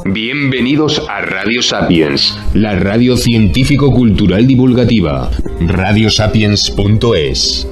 Bienvenidos a Radio Sapiens, la radio científico-cultural divulgativa. Radiosapiens.es.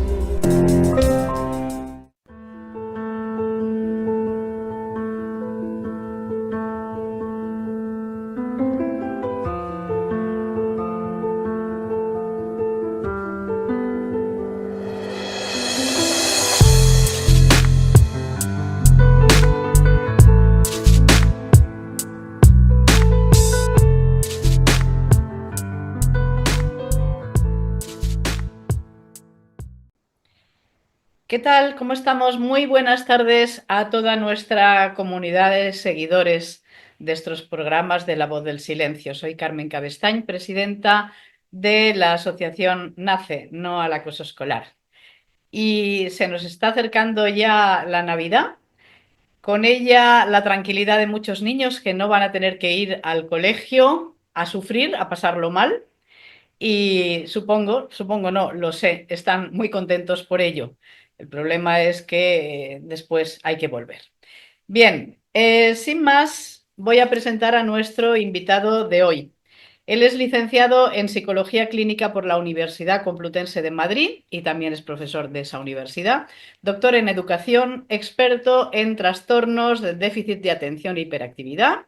¿Qué tal? ¿Cómo estamos? Muy buenas tardes a toda nuestra comunidad de seguidores de estos programas de La Voz del Silencio. Soy Carmen Cabestañ, presidenta de la asociación NACE, No al Acoso Escolar. Y se nos está acercando ya la Navidad, con ella la tranquilidad de muchos niños que no van a tener que ir al colegio a sufrir, a pasarlo mal. Y supongo no, lo sé, están muy contentos por ello. El problema es que después hay que volver. Bien, sin más, voy a presentar a nuestro invitado de hoy. Él es licenciado en Psicología Clínica por la Universidad Complutense de Madrid y también es profesor de esa universidad, doctor en Educación, experto en trastornos de déficit de atención e hiperactividad,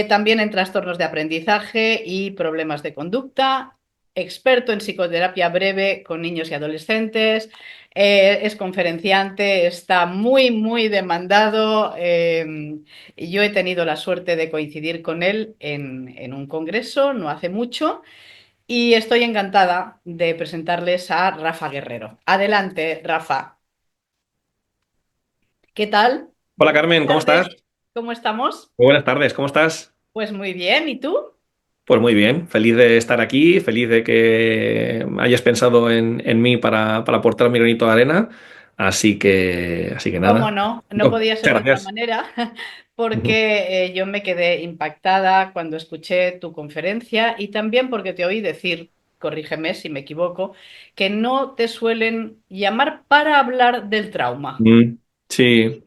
también en trastornos de aprendizaje y problemas de conducta, experto en psicoterapia breve con niños y adolescentes, es conferenciante, está muy demandado. Y yo he tenido la suerte de coincidir con él en un congreso no hace mucho y estoy encantada de presentarles a Rafa Guerrero. Adelante, Rafa. ¿Qué tal? Hola Carmen, ¿cómo Buenas tardes. estás? ¿Cómo estamos? Muy buenas tardes, ¿cómo estás? Pues muy bien, ¿y tú? Pues muy bien, feliz de estar aquí, feliz de que hayas pensado en mí para aportar mi granito de arena, así que ¿Cómo nada. no? No No, podía muchas ser de otra gracias. manera, Ujú. porque yo me quedé impactada cuando escuché tu conferencia y también porque te oí decir, corrígeme si me equivoco, que no te suelen llamar para hablar del trauma. Sí,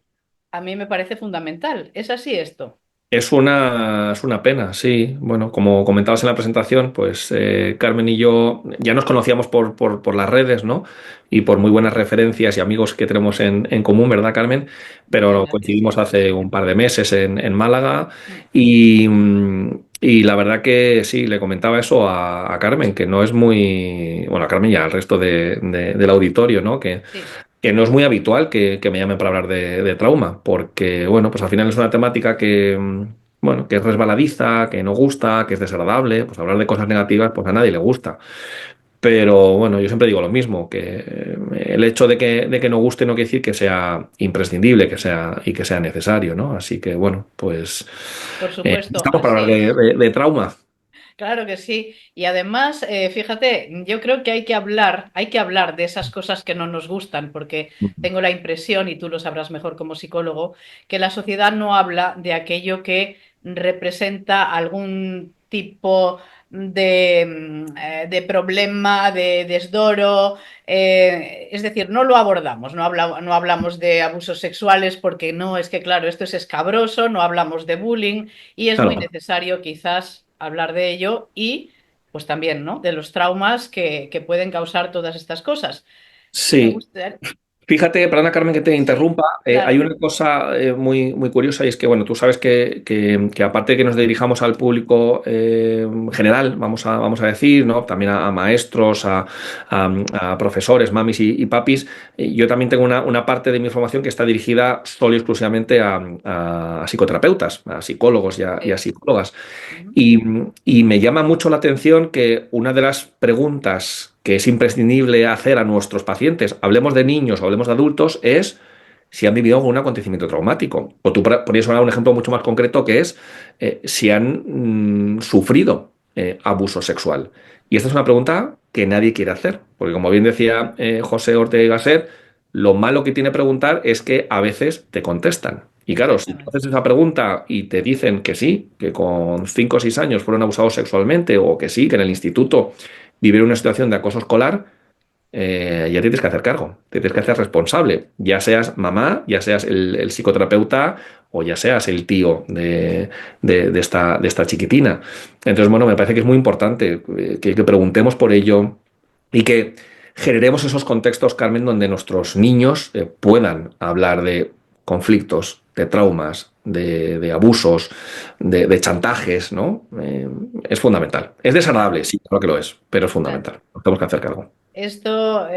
A mí me parece fundamental. ¿Es así esto? es una pena, sí. Bueno, como comentabas en la presentación, pues Carmen y yo ya nos conocíamos por las redes, ¿no? Y por muy buenas referencias y amigos que tenemos en común, ¿verdad, Carmen? La Pero verdad que coincidimos sí. hace un par de meses en Málaga Mm. y la verdad que sí, le comentaba eso a Carmen, que no es muy, bueno, a Carmen y al resto del auditorio, ¿no? Sí, Que no es muy habitual que me llamen para hablar de trauma, porque, bueno, pues al final es una temática bueno, que es resbaladiza, que no gusta, que es desagradable, pues hablar de cosas negativas, pues a nadie le gusta. Pero bueno, yo siempre digo lo mismo, que el hecho de que no guste no quiere decir que sea imprescindible, que sea necesario, ¿no? Así que, bueno, pues por supuesto, estamos para así hablar de, es. de trauma. Claro que sí. Y además, fíjate, yo creo que hay que hablar de esas cosas que no nos gustan, porque tengo la impresión, y tú lo sabrás mejor como psicólogo, que la sociedad no habla de aquello que representa algún tipo de problema, de desdoro. Es decir, no lo abordamos, no hablamos de abusos sexuales porque no, es que claro, esto es escabroso, no hablamos de bullying. Y es muy Claro. necesario quizás hablar de ello y pues también, ¿no? De los traumas que pueden causar todas estas cosas. Y me Sí. gusta... Fíjate, perdona Carmen que te Sí, interrumpa, hay claro, una cosa muy curiosa y es que, bueno, tú sabes que aparte de que nos dirijamos al público general, vamos a decir, ¿no? También a maestros, a profesores, mamis y papis, yo también tengo una parte de mi formación que está dirigida solo y exclusivamente a psicoterapeutas, a psicólogos y a sí. psicólogas. Ujú. Y, y me llama mucho la atención que una de las preguntas que es imprescindible hacer a nuestros pacientes, hablemos de niños o hablemos de adultos, es si han vivido algún acontecimiento traumático. O tú ponías ahora un ejemplo mucho más concreto que es si han sufrido abuso sexual. Y esta es una pregunta que nadie quiere hacer, porque como bien decía José Ortega y Gasset, lo malo que tiene preguntar es que a veces te contestan. Y claro, si tú Exactamente. haces esa pregunta y te dicen que sí, que con 5 o 6 años fueron abusados sexualmente, o que sí, que en el instituto vivieron una situación de acoso escolar, ya te tienes que hacer cargo, te tienes que hacer responsable, ya seas mamá, ya seas el psicoterapeuta o ya seas el tío de esta chiquitina. Entonces, bueno, me parece que es muy importante que preguntemos por ello y que generemos esos contextos, Carmen, donde nuestros niños puedan hablar de conflictos, de traumas, de abusos, de chantajes, ¿no? Es fundamental. Es desagradable, sí, claro que lo es, pero es fundamental. Nos tenemos que hacer cargo. Esto,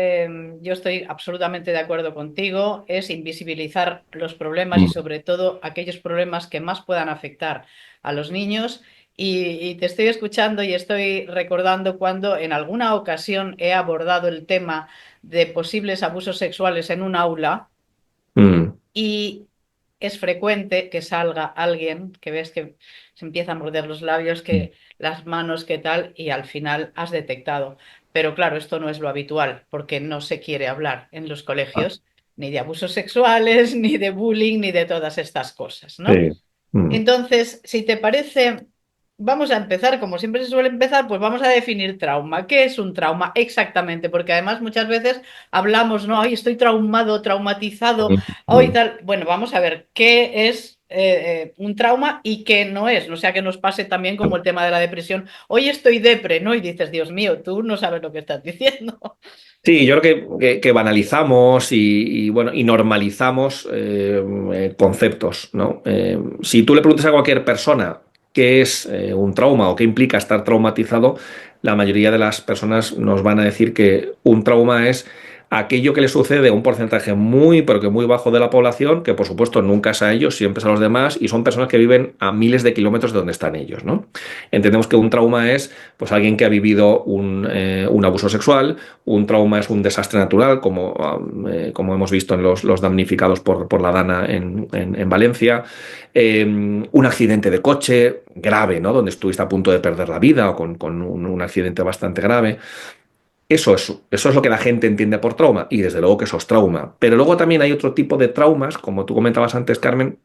yo estoy absolutamente de acuerdo contigo, es invisibilizar los problemas y Mm. sobre todo aquellos problemas que más puedan afectar a los niños. Y te estoy escuchando y estoy recordando cuando en alguna ocasión he abordado el tema de posibles abusos sexuales en un aula Mm. y es frecuente que salga alguien que ves que se empieza a morder los labios, que las manos, que tal, y al final has detectado. Pero claro, esto no es lo habitual, porque no se quiere hablar en los Ah, colegios ni de abusos sexuales, ni de bullying, ni de todas estas cosas, ¿no? sí. Mm. Entonces, si te parece, vamos a empezar, como siempre se suele empezar, pues vamos a definir trauma. ¿Qué es un trauma exactamente? Porque además muchas veces hablamos, ¿no? Ay, estoy traumado, traumatizado, hoy Mm. tal. Bueno, vamos a ver qué es un trauma y qué no es. No sea que nos pase también como el tema de la depresión. Hoy estoy depre, ¿no? Y dices, Dios mío, tú no sabes lo que estás diciendo. Sí, yo creo que banalizamos bueno, y normalizamos conceptos, ¿no? Si tú le preguntas a cualquier persona qué es un trauma o qué implica estar traumatizado, la mayoría de las personas nos van a decir que un trauma es aquello que le sucede a un porcentaje muy, pero que muy bajo de la población, que por supuesto nunca es a ellos, siempre es a los demás, y son personas que viven a miles de kilómetros de donde están ellos, ¿no? Entendemos que un trauma es pues alguien que ha vivido un abuso sexual. Un trauma es un desastre natural, como hemos visto en los damnificados por la Dana en Valencia. Un accidente de coche grave, ¿no? Donde estuviste a punto de perder la vida o con un accidente bastante grave. Eso es lo que la gente entiende por trauma y desde luego que eso es trauma. Pero luego también hay otro tipo de traumas, como tú comentabas antes, Carmen,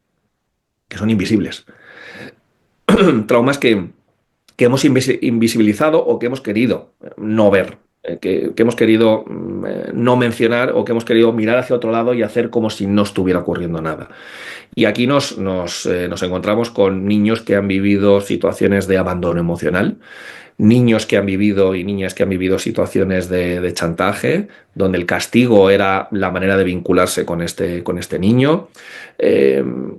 que son invisibles. Traumas que hemos invisibilizado o que hemos querido no ver, que hemos querido no mencionar o que hemos querido mirar hacia otro lado y hacer como si no estuviera ocurriendo nada. Y aquí nos encontramos con niños que han vivido situaciones de abandono emocional, niños que han vivido y niñas que han vivido situaciones de chantaje, donde el castigo era la manera de vincularse con este niño.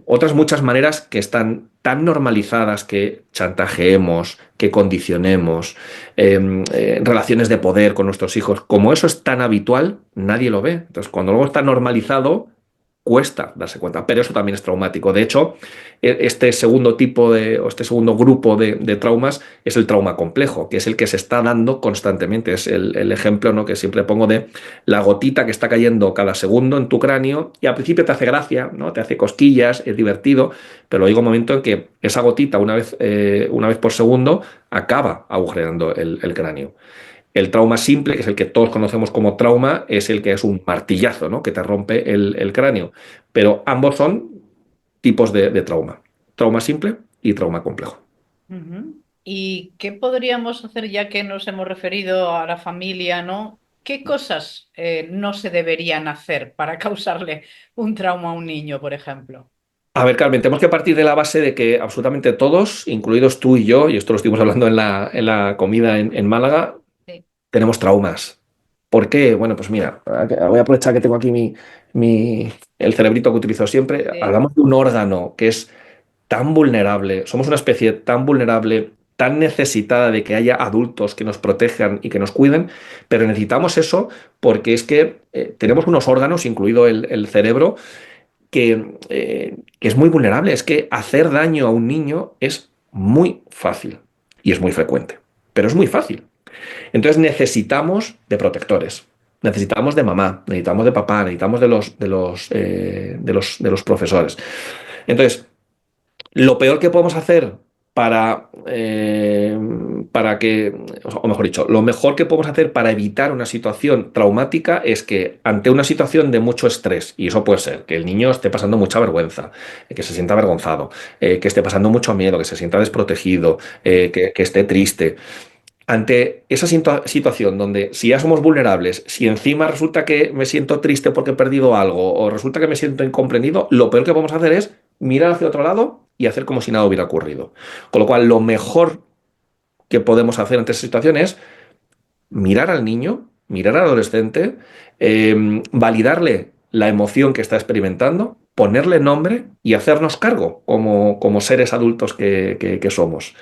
Otras muchas maneras que están tan normalizadas que chantajeemos, que condicionemos, relaciones de poder con nuestros hijos. Como eso es tan habitual, nadie lo ve. Entonces, cuando luego está normalizado, cuesta darse cuenta, pero eso también es traumático. De hecho, este segundo tipo o este segundo grupo de traumas es el trauma complejo, que es el que se está dando constantemente. Es el ejemplo, ¿no?, que siempre pongo de la gotita que está cayendo cada segundo en tu cráneo y al principio te hace gracia, ¿no? Te hace cosquillas, es divertido, pero llega un momento en que esa gotita, una vez por segundo, acaba agujereando el cráneo. El trauma simple, que es el que todos conocemos como trauma, es el que es un martillazo, ¿no?, que te rompe el cráneo. Pero ambos son tipos de trauma. Trauma simple y trauma complejo. Ujú. ¿Y qué podríamos hacer ya que nos hemos referido a la familia, ¿no? ¿Qué cosas no se deberían hacer para causarle un trauma a un niño, por ejemplo? A ver, Carmen, tenemos que partir de la base de que absolutamente todos, incluidos tú y yo, y esto lo estuvimos hablando en la comida en Málaga, Sí, tenemos traumas. ¿Por qué? Bueno, pues mira, voy a aprovechar que tengo aquí el cerebrito que utilizo siempre. sí. Hablamos de un órgano que es tan vulnerable, somos una especie tan vulnerable, tan necesitada de que haya adultos que nos protejan y que nos cuiden, pero necesitamos eso porque es que tenemos unos órganos, incluido el cerebro, que es muy vulnerable. Es que hacer daño a un niño es muy fácil y es muy frecuente, pero es muy fácil. Entonces necesitamos de protectores. Necesitamos de mamá, necesitamos de papá, necesitamos de los profesores. Entonces, lo peor que podemos hacer para que, o mejor dicho, lo mejor que podemos hacer para evitar una situación traumática es que ante una situación de mucho estrés, y eso puede ser que el niño esté pasando mucha vergüenza, que se sienta avergonzado, que esté pasando mucho miedo, que se sienta desprotegido, que esté triste. Ante esa situación donde si ya somos vulnerables, si encima resulta que me siento triste porque he perdido algo o resulta que me siento incomprendido, lo peor que podemos hacer es mirar hacia otro lado y hacer como si nada hubiera ocurrido. Con lo cual, lo mejor que podemos hacer ante esa situación es mirar al niño, mirar al adolescente, validarle la emoción que está experimentando, ponerle nombre y hacernos cargo como seres adultos que somos.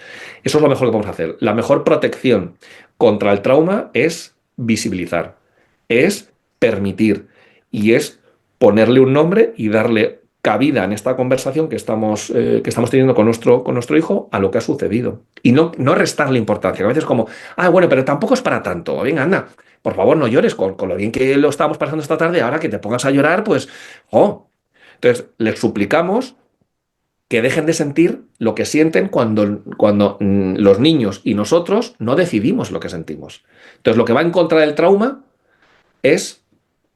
Eso es lo mejor que podemos hacer. La mejor protección contra el trauma es visibilizar, es permitir y es ponerle un nombre y darle cabida en esta conversación que estamos teniendo con nuestro hijo a lo que ha sucedido. Y no restarle importancia, que a veces como, bueno, pero tampoco es para tanto. Venga, anda, por favor, no llores con lo bien que lo estamos pasando esta tarde. Ahora que te pongas a llorar, pues, oh. Entonces, les suplicamos que dejen de sentir lo que sienten cuando los niños y nosotros no decidimos lo que sentimos. Entonces, lo que va en contra del trauma es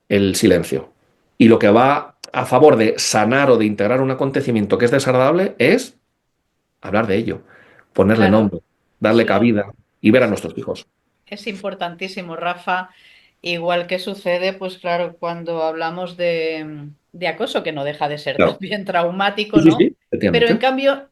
el silencio. Y lo que va a favor de sanar o de integrar un acontecimiento que es desagradable es hablar de ello, ponerle Claro, nombre, darle eso cabida y ver a es nuestros hijos. Es importantísimo, Rafa. Igual que sucede, pues claro, cuando hablamos de acoso, que no deja de ser Claro. también Sí, traumático, sí, ¿no? sí, Pero en efectivamente. cambio,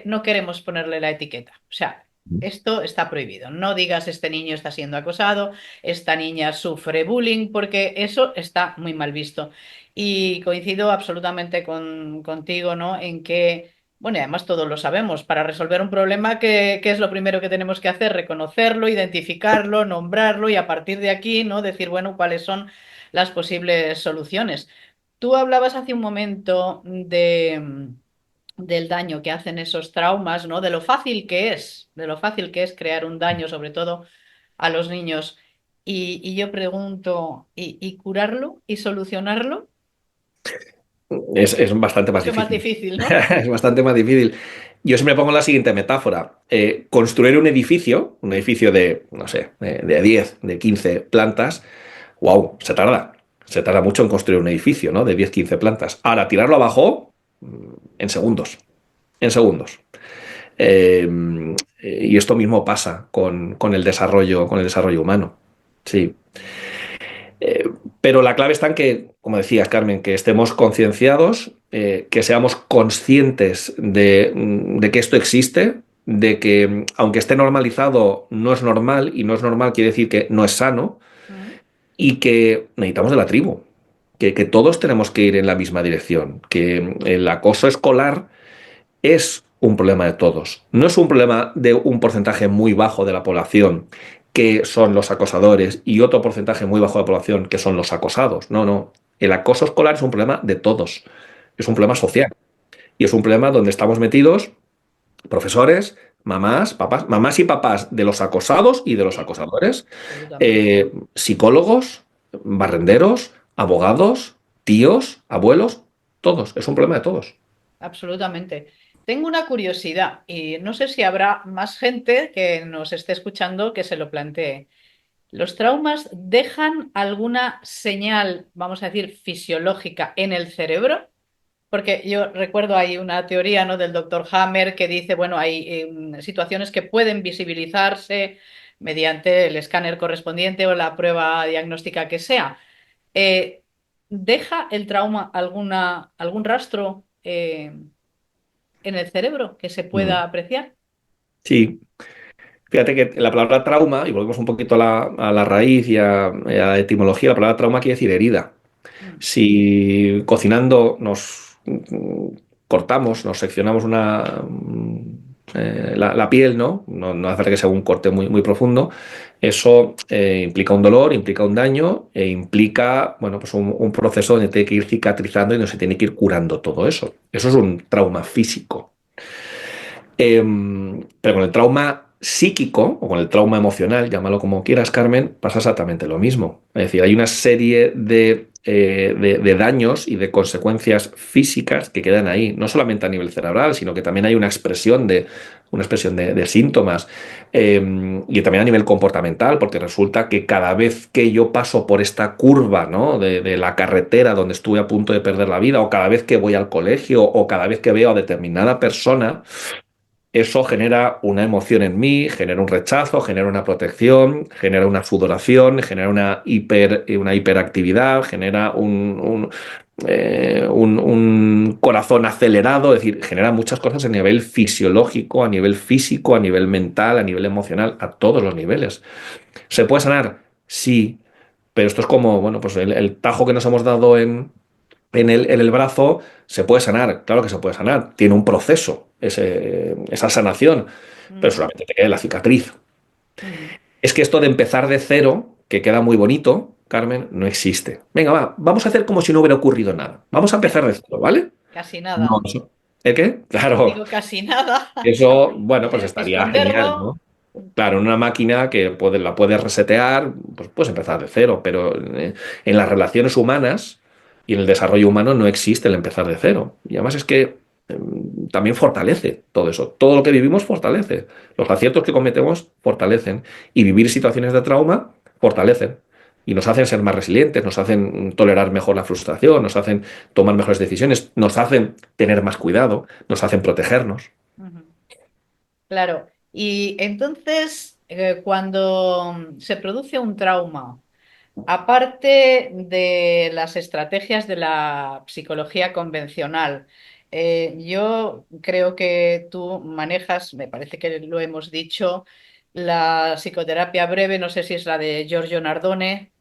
no queremos ponerle la etiqueta. O sea, esto está prohibido. No digas este niño está siendo acosado, esta niña sufre bullying, porque eso está muy mal visto. Y coincido absolutamente contigo, ¿no? En que bueno, y además todos lo sabemos, para resolver un problema, ¿qué es lo primero que tenemos que hacer? Reconocerlo, identificarlo, nombrarlo y a partir de aquí, ¿no? Decir, bueno, cuáles son las posibles soluciones. Tú hablabas hace un momento del daño que hacen esos traumas, ¿no? De lo fácil que es crear un daño, sobre todo a los niños. Y yo pregunto, ¿y curarlo y solucionarlo? Es bastante más Mucho más difícil. difícil, ¿no? Es bastante más difícil. Yo siempre pongo la siguiente metáfora. Construir un edificio de, no sé, de 10, de 15 plantas, wow, se tarda. Se tarda mucho en construir un edificio, ¿no? De 10, 15 plantas. Ahora, tirarlo abajo, en segundos. En segundos. Eh, y esto mismo pasa con el desarrollo humano. Sí. Eh, pero la clave está en que, como decías, Carmen, que estemos concienciados, que seamos conscientes de que esto existe, de que aunque esté normalizado, no es normal, y no es normal quiere decir que no es sano, Mm. y que necesitamos de la tribu, que todos tenemos que ir en la misma dirección, que el acoso escolar es un problema de todos. No es un problema de un porcentaje muy bajo de la población, que son los acosadores, y otro porcentaje muy bajo de la población, que son los acosados. No, no. El acoso escolar es un problema de todos. Es un problema social. Y es un problema donde estamos metidos profesores, mamás, papás, mamás y papás de los acosados y de los Sí, acosadores, absolutamente. psicólogos, barrenderos, abogados, tíos, abuelos, todos. Es un problema de todos. Absolutamente. Tengo una curiosidad y no sé si habrá más gente que nos esté escuchando que se lo plantee. ¿Los traumas dejan alguna señal, vamos a decir, fisiológica en el cerebro? Porque yo recuerdo hay una teoría, ¿no? Del doctor Hammer que dice, bueno, hay situaciones que pueden visibilizarse mediante el escáner correspondiente o la prueba diagnóstica que sea. Eh, ¿Deja el trauma algún rastro en el cerebro que se Mm. pueda apreciar? Sí, fíjate que la palabra trauma, y volvemos un poquito a la raíz y a la etimología, la palabra trauma quiere decir herida. Mm. Si cocinando nos cortamos, nos seccionamos la piel, ¿no? No hace falta que sea un corte muy, muy profundo. Eso implica un dolor, implica un daño e implica, bueno, pues un proceso donde tiene que ir cicatrizando y donde se tiene que ir curando todo eso. Eso es un trauma físico. Pero con el trauma psíquico o con el trauma emocional, llámalo como quieras, Carmen, pasa exactamente lo mismo. Es decir, hay una serie de daños y de consecuencias físicas que quedan ahí, no solamente a nivel cerebral, sino que también hay una expresión de síntomas, y también a nivel comportamental, porque resulta que cada vez que yo paso por esta curva, ¿no? de la carretera donde estuve a punto de perder la vida, o cada vez que voy al colegio, o cada vez que veo a determinada persona, eso genera una emoción en mí, genera un rechazo, genera una protección, genera una sudoración, genera una hiperactividad, genera un corazón acelerado, es decir, genera muchas cosas a nivel fisiológico, a nivel físico, a nivel mental, a nivel emocional, a todos los niveles. ¿Se puede sanar? Sí, pero esto es como, bueno, pues el tajo que nos hemos dado en el brazo, ¿se puede sanar? Claro que se puede sanar, tiene un proceso, esa sanación, pero Ujú, solamente te queda la cicatriz. ujú. Es que esto de empezar de cero, que queda muy bonito, Carmen, no existe. Venga, vamos a hacer como si no hubiera ocurrido nada. Vamos a empezar de cero, ¿vale? Casi No, nada. eso. ¿El qué? Claro, Digo casi nada. eso, bueno, pues Tienes que estaría genial, esconderlo. ¿no? Claro, en una máquina que la puedes resetear, pues puedes empezar de cero, pero en las relaciones humanas y en el desarrollo humano no existe el empezar de cero. Y además es que también fortalece todo eso. Todo lo que vivimos fortalece. Los aciertos que cometemos fortalecen. Y vivir situaciones de trauma fortalecen. Y nos hacen ser más resilientes, nos hacen tolerar mejor la frustración, nos hacen tomar mejores decisiones, nos hacen tener más cuidado, nos hacen protegernos. Ujú. Claro. Y entonces, cuando se produce un trauma, aparte de las estrategias de la psicología convencional, yo creo que tú manejas, me parece que lo hemos dicho, la psicoterapia breve, no sé si es la de Giorgio Nardone,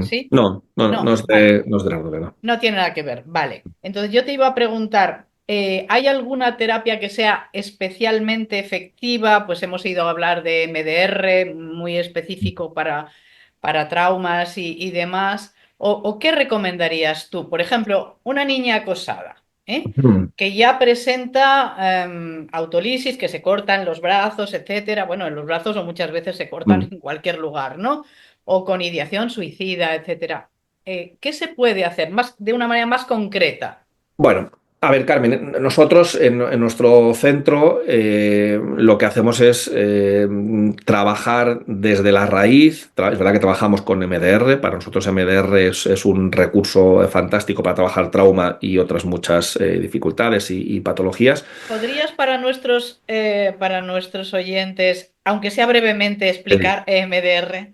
¿sí? No, no, no No, es vale. no es de la novela. No tiene nada que ver, vale. Entonces yo te iba a preguntar, ¿hay alguna terapia que sea especialmente efectiva? Pues hemos ido a hablar de MDR, muy específico para traumas y demás. ¿O qué recomendarías tú? Por ejemplo, una niña acosada, ¿eh? Mm, Que ya presenta autolisis, que se cortan los brazos, etcétera. Bueno, en los brazos o muchas veces se cortan mm. en cualquier lugar, ¿no? O con ideación suicida, etcétera. ¿Qué se puede hacer más, de una manera más concreta? Bueno, a ver, Carmen, nosotros en nuestro centro lo que hacemos es trabajar desde la raíz. Es verdad que trabajamos con MDR. Para nosotros MDR es un recurso fantástico para trabajar trauma y otras muchas dificultades y patologías. ¿Podrías para nuestros oyentes, aunque sea brevemente, explicar EMDR?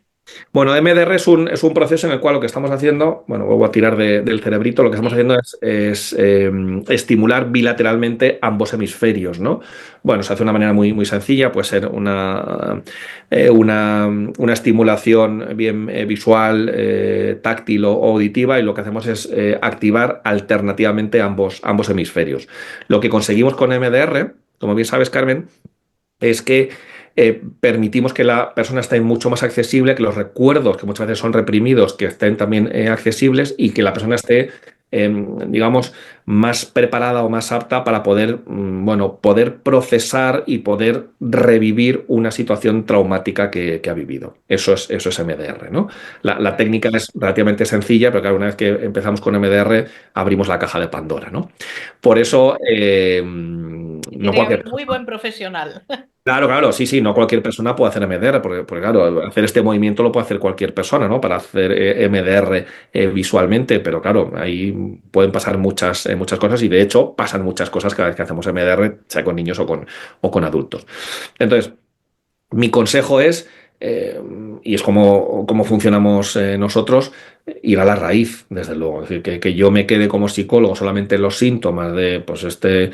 Bueno, MDR es un proceso en el cual lo que estamos haciendo, bueno, vuelvo a tirar del cerebrito, lo que estamos Sí. haciendo es estimular bilateralmente ambos hemisferios, ¿no? Bueno, se hace de una manera muy, muy sencilla, puede ser una estimulación bien visual, táctil o auditiva, y lo que hacemos es activar alternativamente ambos hemisferios. Lo que conseguimos con MDR, como bien sabes, Carmen, es que permitimos que la persona esté mucho más accesible, que los recuerdos, que muchas veces son reprimidos, que estén también accesibles y que la persona esté, digamos, más preparada o más apta para poder, bueno, poder procesar y poder revivir una situación traumática que ha vivido. Eso es MDR, ¿no? La Vale. técnica es relativamente sencilla, pero claro, una vez que empezamos con MDR, abrimos la caja de Pandora, ¿no? Por eso, Y no tiene que cualquier haber muy buen profesional. Claro, claro, sí, sí, no cualquier persona puede hacer MDR, porque, claro, hacer este movimiento lo puede hacer cualquier persona, ¿no? Para hacer MDR visualmente, pero claro, ahí pueden pasar muchas cosas y de hecho pasan muchas cosas cada vez que hacemos MDR, sea con niños o con adultos. Entonces, mi consejo es, y es como funcionamos nosotros, ir a la raíz, desde luego. Es decir, que yo me quede como psicólogo solamente en los síntomas de pues, este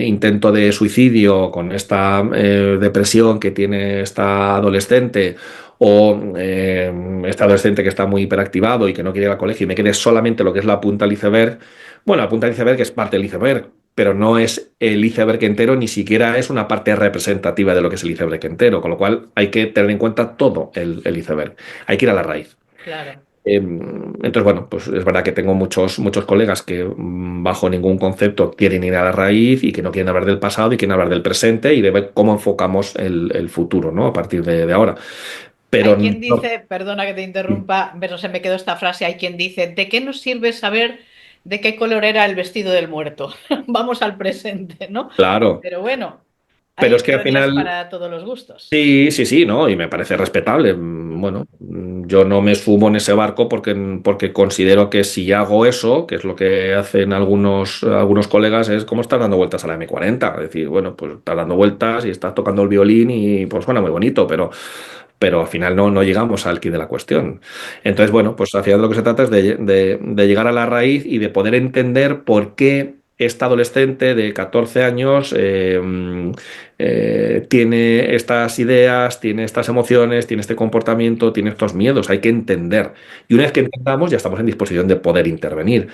intento de suicidio con esta depresión que tiene esta adolescente o este adolescente que está muy hiperactivado y que no quiere ir al colegio y me quede solamente lo que es la punta del iceberg. Bueno, la punta del iceberg es parte del iceberg, pero no es el iceberg entero, ni siquiera es una parte representativa de lo que es el iceberg entero, con lo cual hay que tener en cuenta todo el iceberg. Hay que ir a la raíz. Claro. Entonces, bueno, pues es verdad que tengo muchos colegas que bajo ningún concepto quieren ir a la raíz y que no quieren hablar del pasado y quieren hablar del presente y de ver cómo enfocamos el futuro, ¿no? A partir de ahora. Pero Hay quien no- dice, perdona que te interrumpa, pero se me quedó esta frase, hay quien dice, ¿de qué nos sirve saber de qué color era el vestido del muerto? Vamos al presente, ¿no? claro, Pero bueno, pero hay es que al historias final para todos los gustos. sí, sí, sí, ¿no? Y me parece respetable. Bueno, yo no me subo en ese barco porque considero que si hago eso, que es lo que hacen algunos colegas, es como estar dando vueltas a la M40. Es decir, bueno, pues estás dando vueltas y estás tocando el violín y pues suena muy bonito, pero al final no llegamos al quid de la cuestión. Entonces, bueno, pues al final de lo que se trata es de llegar a la raíz y de poder entender por qué esta adolescente de 14 años tiene estas ideas, tiene estas emociones, tiene este comportamiento, tiene estos miedos. Hay que entender. Y una vez que entendamos, ya estamos en disposición de poder intervenir.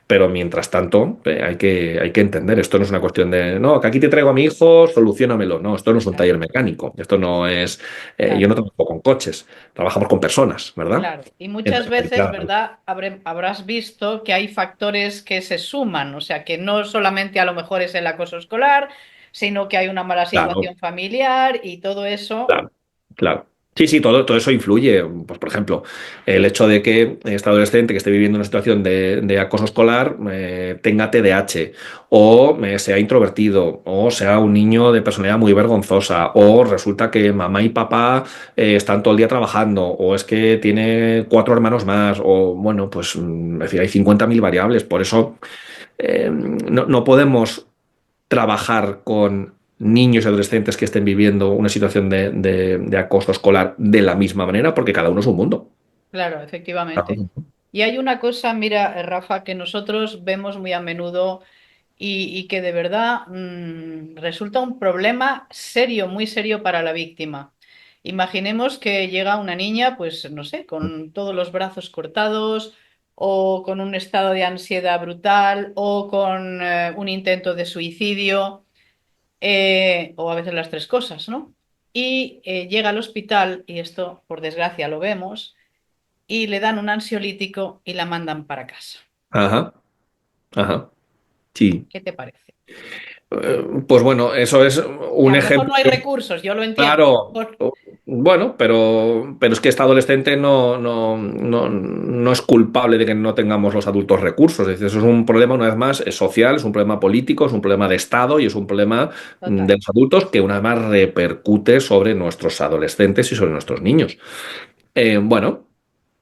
Pero mientras tanto, hay que entender. Esto no es una cuestión de, no, que aquí te traigo a mi hijo, soluciónamelo. No, esto no es un Claro, taller mecánico. Esto no es. Yo no claro. trabajo con coches, trabajamos con personas, ¿verdad? Claro, y muchas Entonces, veces, claro, ¿verdad? Habrás visto que hay factores que se suman, o sea, que no solamente a lo mejor es el acoso escolar, sino que hay una mala claro. situación familiar y todo eso. Claro, claro. Sí, sí, todo eso influye. Pues, por ejemplo, el hecho de que este adolescente que esté viviendo una situación de acoso escolar tenga TDAH, o sea introvertido, o sea un niño de personalidad muy vergonzosa, o resulta que mamá y papá están todo el día trabajando, o es que tiene 4 hermanos más, o bueno, pues es decir, hay 50.000 variables. Por eso no podemos trabajar con niños y adolescentes que estén viviendo una situación de acoso escolar de la misma manera, porque cada uno es un mundo. Claro, efectivamente. Y hay una cosa, mira, Rafa, que nosotros vemos muy a menudo y que de verdad resulta un problema serio, muy serio para la víctima. Imaginemos que llega una niña, pues no sé, con todos los brazos cortados o con un estado de ansiedad brutal o con un intento de suicidio o a veces las tres cosas, ¿no? Y llega al hospital, y esto por desgracia lo vemos, y le dan un ansiolítico y la mandan para casa. Ajá, ajá, sí. ¿Qué te parece? Pues bueno, eso es Que a un lo mejor ejemplo. no hay recursos, yo lo entiendo. Claro, bueno, pero es que esta adolescente no es culpable de que no tengamos los adultos recursos. Es decir, eso es un problema, una vez más, es social, es un problema político, es un problema de Estado y es un problema Total, de los adultos que una vez más repercute sobre nuestros adolescentes y sobre nuestros niños. Bueno.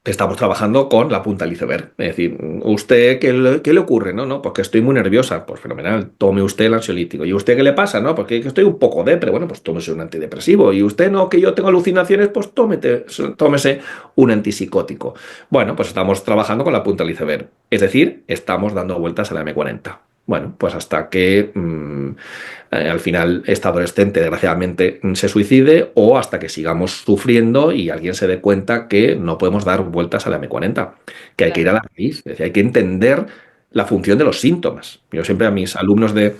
Estamos trabajando con la punta del iceberg. Es decir, ¿usted qué le ocurre? No, no, porque estoy muy nerviosa. Pues fenomenal, tome usted el ansiolítico. ¿Y usted qué le pasa? No, porque estoy un poco depre. Bueno, pues tómese un antidepresivo. ¿Y usted no, que yo tengo alucinaciones? Pues tómese un antipsicótico. Bueno, pues estamos trabajando con la punta del iceberg. Es decir, estamos dando vueltas a la M40. Bueno, pues hasta que al final esta adolescente desgraciadamente se suicide, o hasta que sigamos sufriendo y alguien se dé cuenta que no podemos dar vueltas a la M40, que hay que ir claro. a la raíz, es decir, hay que entender la función de los síntomas. Yo siempre a mis alumnos de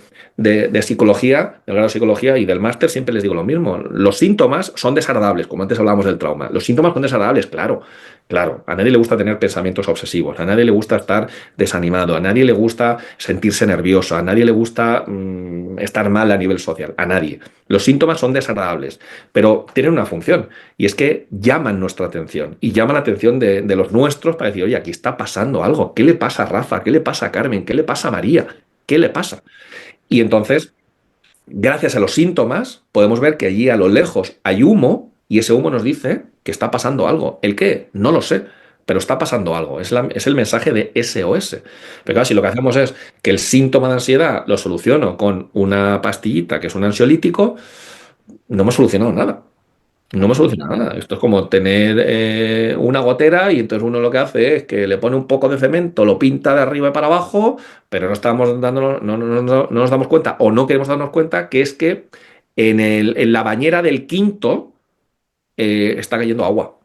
psicología, del grado de psicología y del máster, siempre les digo lo mismo. Los síntomas son desagradables, como antes hablábamos del trauma. Los síntomas son desagradables, claro. Claro, a nadie le gusta tener pensamientos obsesivos, a nadie le gusta estar desanimado, a nadie le gusta sentirse nervioso, a nadie le gusta estar mal a nivel social, a nadie. Los síntomas son desagradables, pero tienen una función, y es que llaman nuestra atención y llaman la atención de los nuestros para decir, oye, aquí está pasando algo. ¿Qué le pasa a Rafa? ¿Qué le pasa a Carmen? ¿Qué le pasa a María? ¿Qué le pasa? Y entonces, gracias a los síntomas, podemos ver que allí a lo lejos hay humo, y ese humo nos dice que está pasando algo. ¿El qué? No lo sé, pero está pasando algo. Es el mensaje de SOS. Pero claro, si lo que hacemos es que el síntoma de ansiedad lo soluciono con una pastillita que es un ansiolítico, no hemos solucionado nada. No me soluciona nada. Absolutamente. Esto es como tener una gotera, y entonces uno lo que hace es que le pone un poco de cemento, lo pinta de arriba y para abajo, pero no estamos dando, no nos damos cuenta, o no queremos darnos cuenta, que es que en la bañera del quinto está cayendo agua.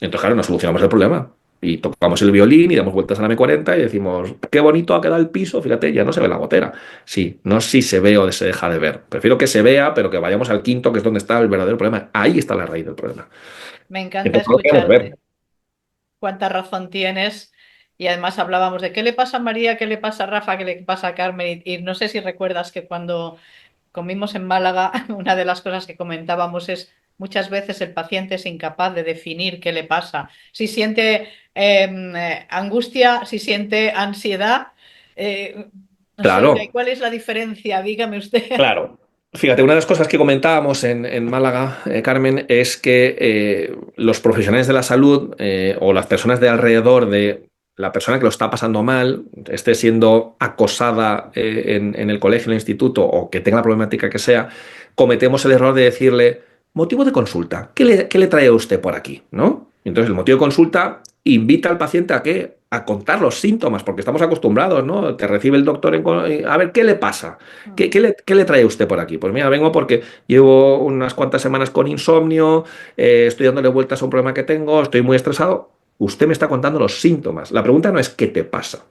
Entonces, claro, no solucionamos el problema. Y tocamos el violín y damos vueltas a la M40 y decimos, qué bonito ha quedado el piso, fíjate, ya no se ve la gotera. Sí, no si se ve o se deja de ver. Prefiero que se vea, pero que vayamos al quinto, que es donde está el verdadero problema. Ahí está la raíz del problema. Me encanta Entonces, no lo queremos ver. escucharte. Cuánta razón tienes. Y además hablábamos de qué le pasa a María, qué le pasa a Rafa, qué le pasa a Carmen. Y no sé si recuerdas que cuando comimos en Málaga, una de las cosas que comentábamos es muchas veces el paciente es incapaz de definir qué le pasa. Si siente angustia, si siente ansiedad, eh, no sé, Claro, ¿cuál es la diferencia? Dígame usted. claro. Fíjate, una de las cosas que comentábamos en Málaga, Carmen, es que los profesionales de la salud o las personas de alrededor de la persona que lo está pasando mal, esté siendo acosada en el colegio, en el instituto, o que tenga la problemática que sea, cometemos el error de decirle, motivo de consulta, ¿qué le trae a usted por aquí? ¿No? Entonces el motivo de consulta invita al paciente a qué, a contar los síntomas, porque estamos acostumbrados, ¿no? Te recibe el doctor a ver, ¿qué le pasa? ¿Qué le trae usted por aquí? Pues mira, vengo porque llevo unas cuantas semanas con insomnio, estoy dándole vueltas a un problema que tengo, estoy muy estresado. Usted me está contando los síntomas. La pregunta no es ¿qué te pasa?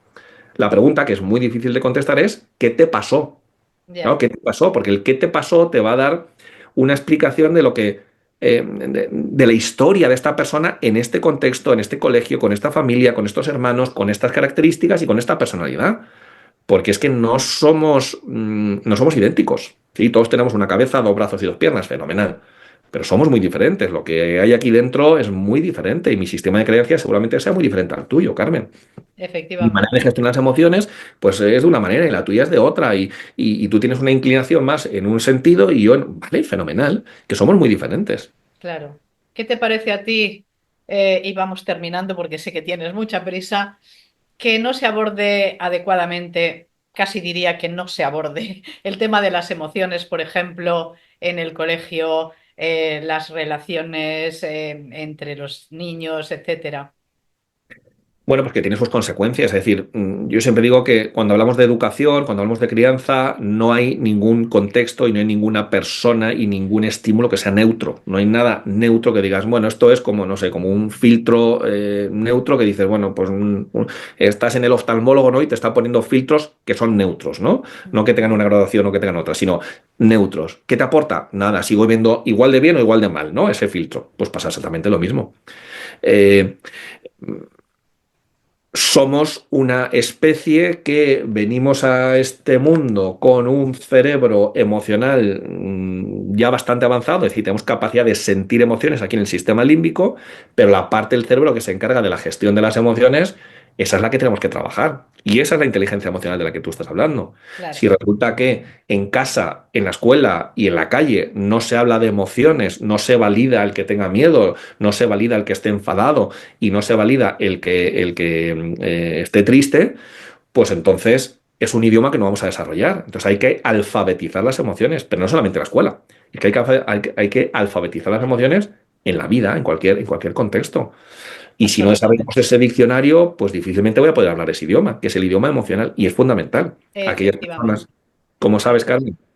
La pregunta, que es muy difícil de contestar, es ¿qué te pasó? ¿No? Ya, ¿Qué te pasó? Porque el qué te pasó te va a dar una explicación de lo que, de la historia de esta persona en este contexto, en este colegio, con esta familia, con estos hermanos, con estas características y con esta personalidad. Porque es que no somos idénticos. Sí, todos tenemos una cabeza, dos brazos y dos piernas, fenomenal. Pero somos muy diferentes. Lo que hay aquí dentro es muy diferente y mi sistema de creencias seguramente sea muy diferente al tuyo, Carmen. Mi manera de efectivamente, gestionar las emociones, pues es de una manera y la tuya es de otra. Y tú tienes una inclinación más en un sentido y yo vale, fenomenal, que somos muy diferentes. claro. ¿Qué te parece a ti? Y vamos terminando porque sé que tienes mucha prisa. Que no se aborde adecuadamente, casi diría que no se aborde el tema de las emociones, por ejemplo, en el colegio, las relaciones entre los niños, etcétera. Bueno, pues que tiene sus consecuencias. Es decir, yo siempre digo que cuando hablamos de educación, cuando hablamos de crianza, no hay ningún contexto y no hay ninguna persona y ningún estímulo que sea neutro. No hay nada neutro que digas, bueno, esto es como, no sé, como un filtro neutro que dices, bueno, pues estás en el oftalmólogo, ¿no? Y te está poniendo filtros que son neutros, ¿no? No que tengan una graduación o que tengan otra, sino neutros. ¿Qué te aporta? Nada, sigo viendo igual de bien o igual de mal, ¿no? Ese filtro. Pues pasa exactamente lo mismo. Eh, Somos una especie que venimos a este mundo con un cerebro emocional ya bastante avanzado, es decir, tenemos capacidad de sentir emociones aquí en el sistema límbico, pero la parte del cerebro que se encarga de la gestión de las emociones, esa es la que tenemos que trabajar. Y esa es la inteligencia emocional de la que tú estás hablando. Claro, Si resulta que en casa, en la escuela y en la calle no se habla de emociones, no se valida el que tenga miedo, no se valida el que esté enfadado, y no se valida el que esté triste, pues entonces es un idioma que no vamos a desarrollar. Entonces hay que alfabetizar las emociones, pero no solamente en la escuela. Es que hay que alfabetizar las emociones en la vida, en cualquier contexto. Y si no absolutamente. desarrollamos ese diccionario, pues difícilmente voy a poder hablar ese idioma, que es el idioma emocional, y es fundamental. Aquellas personas, Efectivamente, como sabes, efectivamente. Carmen,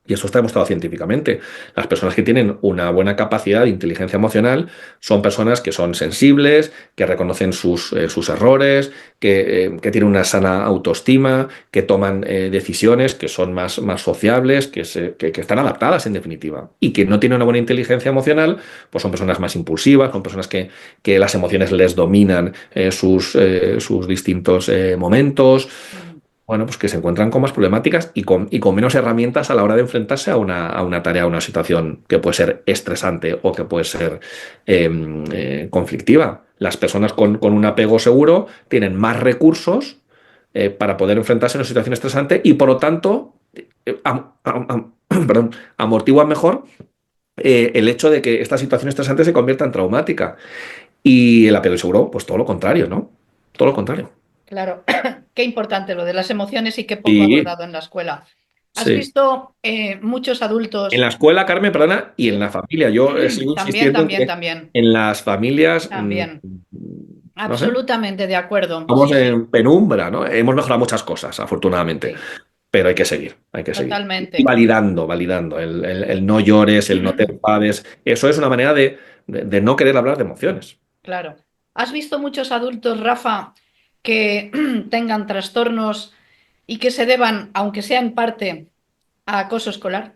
y eso está demostrado científicamente. Las personas que tienen una buena capacidad de inteligencia emocional son personas que son sensibles, que reconocen sus errores, que tienen una sana autoestima, que toman decisiones, que son más sociables, que están adaptadas en definitiva. Y que no tienen una buena inteligencia emocional, pues son personas más impulsivas, son personas que las emociones les dominan sus distintos momentos. Mm. Bueno, pues que se encuentran con más problemáticas y con menos herramientas a la hora de enfrentarse a una tarea, a una situación que puede ser estresante o que puede ser conflictiva. Las personas con un apego seguro tienen más recursos para poder enfrentarse a una situación estresante y por lo tanto perdón, amortiguan mejor el hecho de que esta situación estresante se convierta en traumática. Y el apego seguro, pues todo lo contrario, ¿no? Todo lo contrario. Claro, qué importante lo de las emociones y qué poco Sí, abordado en la escuela. ¿Has sí. visto muchos En la adultos? escuela, Carmen, perdona, y en Sí, la familia. Yo sigo también, insistiendo en también, que también, en las familias, también. no sé, Absolutamente de acuerdo. estamos Sí, sí, en penumbra, ¿no? Hemos mejorado muchas cosas, afortunadamente, sí, pero hay que seguir, hay que seguir. Y totalmente. validando. El no llores, el no te enfades. Eso es una manera de no querer hablar de emociones. Claro. ¿Has visto muchos adultos, Rafa, que tengan trastornos y que se deban, aunque sea en parte, a acoso escolar?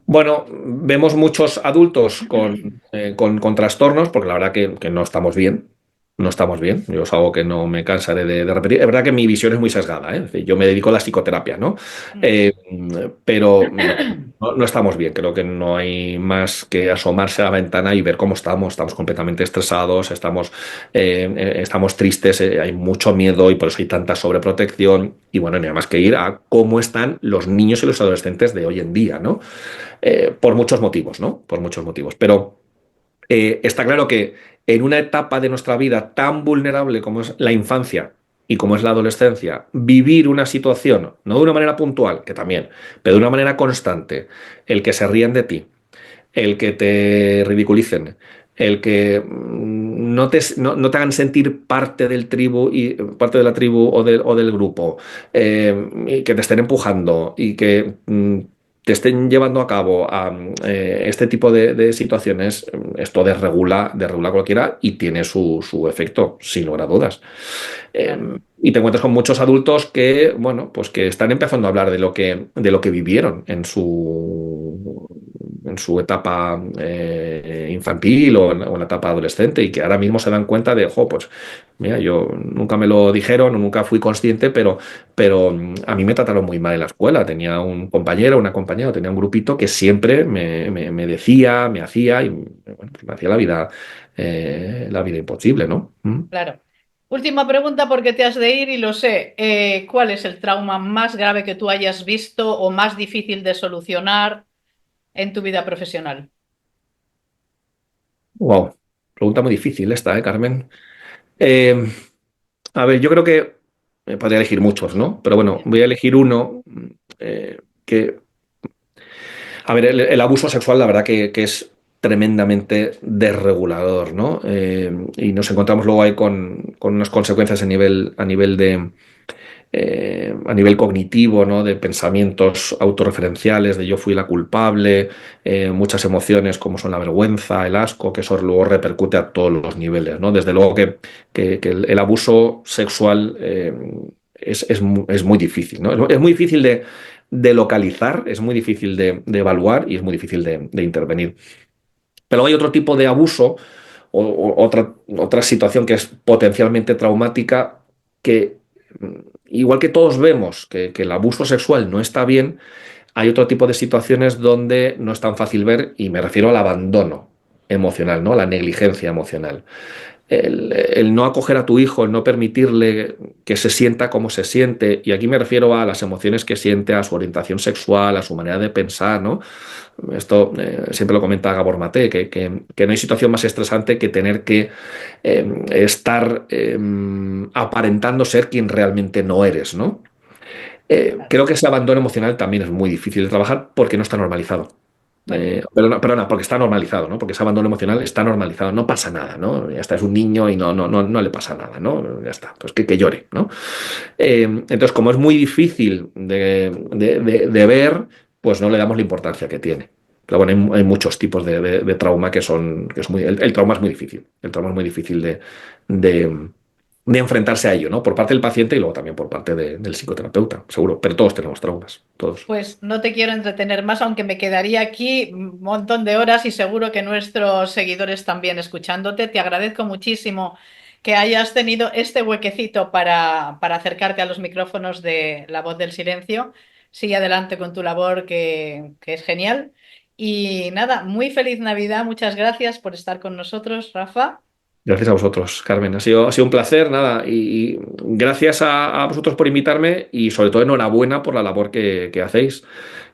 Bueno, vemos muchos adultos con trastornos, porque la verdad que no estamos bien. No estamos bien. Yo es algo que no me cansaré de repetir. Es verdad que mi visión es muy sesgada, ¿eh? Es decir, yo me dedico a la psicoterapia, ¿no? Mm. Eh, pero no estamos bien. Creo que no hay más que asomarse a la ventana y ver cómo estamos. Estamos completamente estresados, estamos tristes, hay mucho miedo y por eso hay tanta sobreprotección. Y bueno, nada más que ir a cómo están los niños y los adolescentes de hoy en día, ¿no? Por muchos motivos, ¿no? Por muchos motivos. Pero está claro que en una etapa de nuestra vida tan vulnerable como es la infancia y como es la adolescencia, vivir una situación, no de una manera puntual, que también, pero de una manera constante, el que se ríen de ti, el que te ridiculicen, el que no te hagan sentir parte del tribu y parte de la tribu o del grupo, y que te estén empujando y que te estén llevando a cabo este tipo de situaciones, esto desregula cualquiera y tiene su efecto, sin lugar a dudas. Claro, Y te encuentras con muchos adultos que, bueno, pues que están empezando a hablar de lo que vivieron en su etapa infantil o en la etapa adolescente y que ahora mismo se dan cuenta de, jo, pues mira, yo nunca me lo dijeron, nunca fui consciente, pero a mí me trataron muy mal en la escuela. Tenía un compañero, una compañera, tenía un grupito que siempre me decía, me hacía y bueno, pues me hacía la vida imposible, ¿no? ¿Mm? claro. Última pregunta porque te has de ir y lo sé. ¿Cuál es el trauma más grave que tú hayas visto o más difícil de solucionar en tu vida profesional? Wow, pregunta muy difícil esta, Carmen? Eh, a ver, yo creo que podría elegir muchos, ¿no? Pero bueno, Bien, voy a elegir uno que, a ver, el abuso sexual, la verdad que es tremendamente desregulador, ¿no? Y nos encontramos luego ahí con unas consecuencias a nivel cognitivo, ¿no? De pensamientos autorreferenciales, de yo fui la culpable, muchas emociones como son la vergüenza, el asco, que eso luego repercute a todos los niveles, ¿no? Desde luego que el abuso sexual es muy difícil, ¿no? Es muy difícil de localizar, es muy difícil de evaluar y es muy difícil de intervenir. Pero hay otro tipo de abuso otra situación que es potencialmente traumática, que igual que todos vemos que el abuso sexual no está bien, hay otro tipo de situaciones donde no es tan fácil ver y me refiero al abandono emocional, ¿no? La negligencia emocional. El no acoger a tu hijo, el no permitirle que se sienta como se siente, y aquí me refiero a las emociones que siente, a su orientación sexual, a su manera de pensar, ¿no? Esto siempre lo comenta Gabor Maté, que no hay situación más estresante que tener que estar aparentando ser quien realmente no eres, ¿no? claro. Creo que ese abandono emocional también es muy difícil de trabajar porque no está normalizado. Bueno, Perdona, porque está normalizado, ¿no? Porque ese abandono emocional está normalizado, no pasa nada, ¿no? Ya está, es un niño y no le pasa nada, ¿no? Ya está, pues que llore, ¿no? Entonces, como es muy difícil de ver, pues no le damos la importancia que tiene. Pero bueno, hay muchos tipos de trauma que es muy, el trauma es muy difícil. El trauma es muy difícil de, de enfrentarse a ello, ¿no? Por parte del paciente y luego también por parte del psicoterapeuta, seguro. Pero todos tenemos traumas, todos. pues no te quiero entretener más, aunque me quedaría aquí un montón de horas y seguro que nuestros seguidores también escuchándote. Te agradezco muchísimo que hayas tenido este huequecito para acercarte a los micrófonos de La Voz del Silencio. Sigue adelante con tu labor, que es genial. Y nada, muy feliz Navidad. Muchas gracias por estar con nosotros, Rafa. Gracias a vosotros, Carmen. Ha sido un placer, nada. Y gracias a vosotros por invitarme y sobre todo enhorabuena por la labor que hacéis.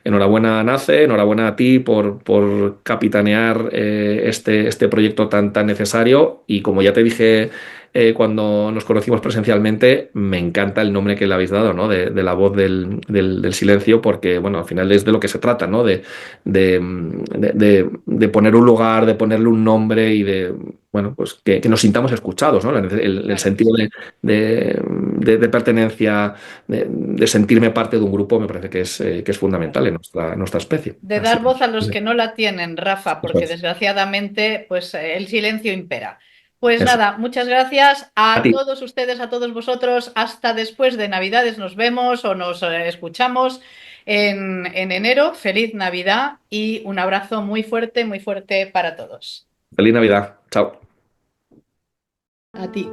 Enhorabuena, Nace, enhorabuena a ti por capitanear este proyecto tan necesario. Y como ya te dije cuando nos conocimos presencialmente, me encanta el nombre que le habéis dado, ¿no? De la voz del silencio, porque, bueno, al final es de lo que se trata, ¿no? De poner un lugar, de ponerle un nombre y bueno, pues que nos sintamos escuchados, ¿no? El Claro que sentido sí. de pertenencia, de sentirme parte de un grupo, me parece que es fundamental en nuestra especie. De Así dar que, voz a los que no la tienen, Rafa, eso porque es. desgraciadamente, pues el silencio impera. Pues Eso. nada, muchas gracias A a ti. todos ustedes, a todos vosotros. Hasta después de Navidades nos vemos o nos escuchamos en enero. Feliz Navidad y un abrazo muy fuerte para todos. Feliz Navidad. Chao. A ti.